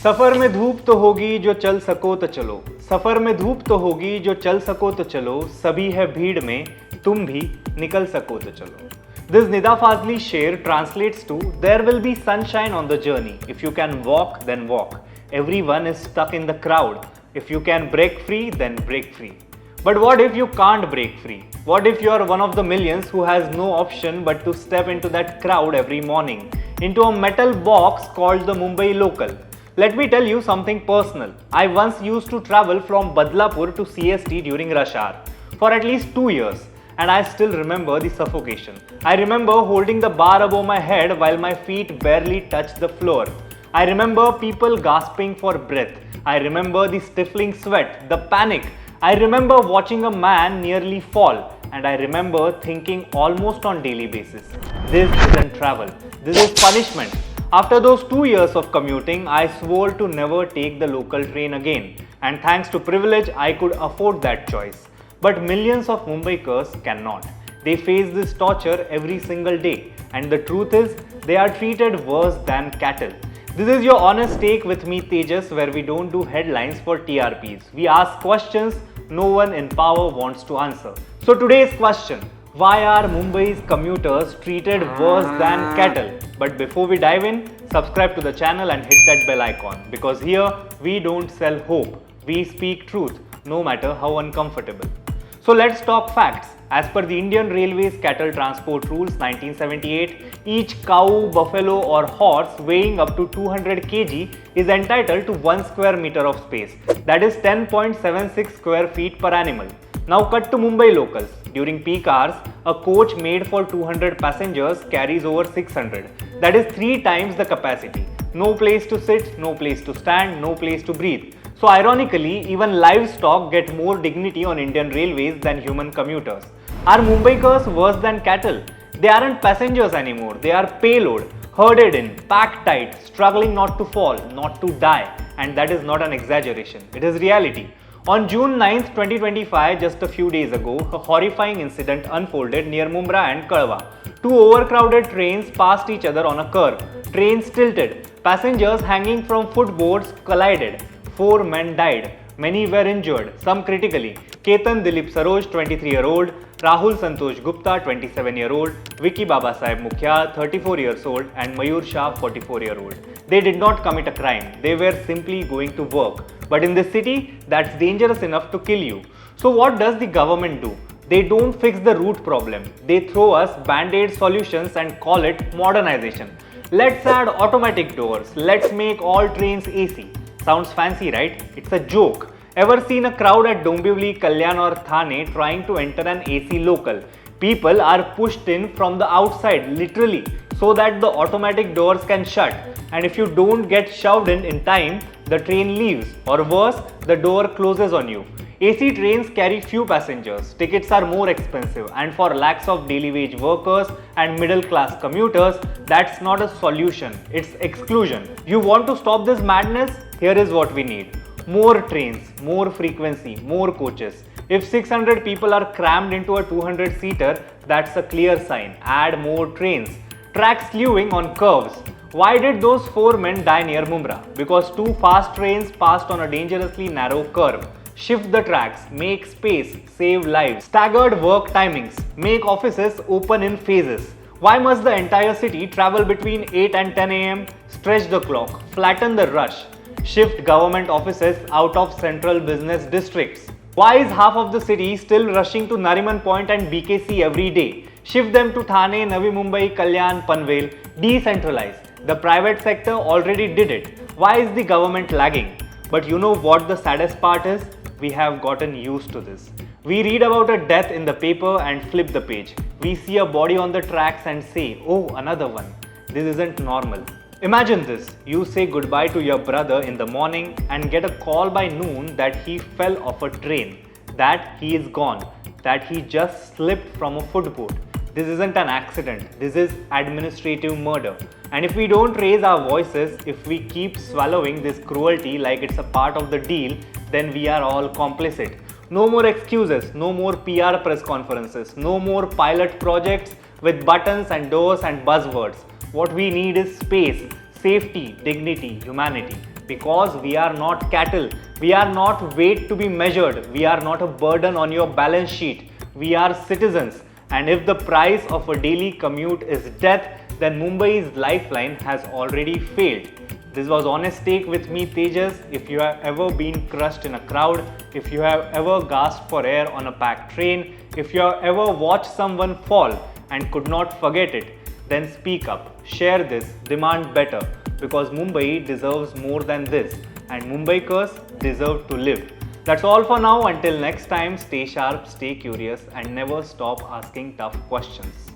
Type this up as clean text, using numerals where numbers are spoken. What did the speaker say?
सफर में धूप तो होगी जो चल सको तो चलो, सफर में धूप तो होगी जो चल सको तो चलो, सभी है भीड़ में तुम भी निकल सको तो चलो. This Nida Fazli share translates to there will be sunshine on the journey. If you can walk, then walk. Everyone is stuck in the crowd. If you can break free, then break free. But what if you can't break free? What if you are one of the millions who has no option but to step into that crowd every morning, into a metal box called the Mumbai local? Let me tell you something personal. I once used to travel from Badlapur-CST during rush hour for at least 2 years. And I still remember the suffocation. I remember holding the bar above my head while my feet barely touched the floor. I remember people gasping for breath. I remember the stifling sweat, the panic. I remember watching a man nearly fall. And I remember thinking almost on daily basis, this isn't travel, this is punishment. After those 2 years of commuting, I swore to never take the local train again. And thanks to privilege, I could afford that choice. But millions of Mumbaikars cannot. They face this torture every single day. And the truth is, they are treated worse than cattle. This is your honest take with me, Tejas, where we don't do headlines for TRPs. We ask questions no one in power wants to answer. So today's question, why are Mumbai's commuters treated worse than cattle? But before we dive in, subscribe to the channel and hit that bell icon. Because here, we don't sell hope. We speak truth, no matter how uncomfortable. So let's talk facts. As per the Indian Railways Cattle Transport Rules 1978, each cow, buffalo or horse weighing up to 200 kg is entitled to 1 square meter of space. That is 10.76 square feet per animal. Now cut to Mumbai locals. During peak hours, a coach made for 200 passengers carries over 600. That is 3 times the capacity. No place to sit, no place to stand, no place to breathe. So ironically, even livestock get more dignity on Indian railways than human commuters. Are Mumbaikars worse than cattle? They aren't passengers anymore, they are payload, herded in, packed tight, struggling not to fall, not to die. And that is not an exaggeration, it is reality. On June 9th, 2025, just a few days ago, a horrifying incident unfolded near Mumbra and Kalwa. 2 overcrowded trains passed each other on a curve. Trains tilted, passengers hanging from footboards collided. 4 men died, many were injured, some critically. Ketan Dilip Saroj, 23-year-old, Rahul Santosh Gupta, 27-year-old, Vicky Babasaheb Mukhya, 34 years old, and Mayur Shah, 44-year-old. They did not commit a crime, they were simply going to work. But in this city, that's dangerous enough to kill you. So what does the government do? They don't fix the root problem. They throw us band-aid solutions and call it modernization. Let's add automatic doors, let's make all trains AC. Sounds fancy, right? It's a joke. Ever seen a crowd at Dombivli, Kalyan or Thane trying to enter an AC local? People are pushed in from the outside, literally, so that the automatic doors can shut. And if you don't get shoved in time, the train leaves. Or worse, the door closes on you. AC trains carry few passengers, tickets are more expensive, and for lakhs of daily wage workers and middle class commuters, that's not a solution, it's exclusion. You want to stop this madness? Here is what we need. More trains, more frequency, more coaches. If 600 people are crammed into a 200-seater, that's a clear sign. Add more trains. Track slewing on curves. Why did those 4 men die near Mumbra? Because 2 fast trains passed on a dangerously narrow curve. Shift the tracks, make space, save lives. Staggered work timings, make offices open in phases. Why must the entire city travel between 8 and 10 am? Stretch the clock, flatten the rush. Shift government offices out of central business districts. Why is half of the city still rushing to Nariman Point and BKC every day? Shift them to Thane, Navi Mumbai, Kalyan, Panvel. Decentralize. The private sector already did it. Why is the government lagging? But you know what the saddest part is? We have gotten used to this. We read about a death in the paper and flip the page. We see a body on the tracks and say, oh, another one. This isn't normal. Imagine this, you say goodbye to your brother in the morning and get a call by noon that he fell off a train, that he is gone, that he just slipped from a footboard. This isn't an accident, this is administrative murder. And if we don't raise our voices, if we keep swallowing this cruelty like it's a part of the deal, then we are all complicit. No more excuses, no more PR press conferences, no more pilot projects with buttons and doors and buzzwords. What we need is space, safety, dignity, humanity. Because we are not cattle, we are not weight to be measured, we are not a burden on your balance sheet, we are citizens. And if the price of a daily commute is death, then Mumbai's lifeline has already failed. This was Honest Take with me, Tejas. If you have ever been crushed in a crowd, if you have ever gasped for air on a packed train, if you have ever watched someone fall and could not forget it, then speak up, share this, demand better, because Mumbai deserves more than this, and Mumbaikars deserve to live. That's all for now. Until next time, stay sharp, stay curious, and never stop asking tough questions.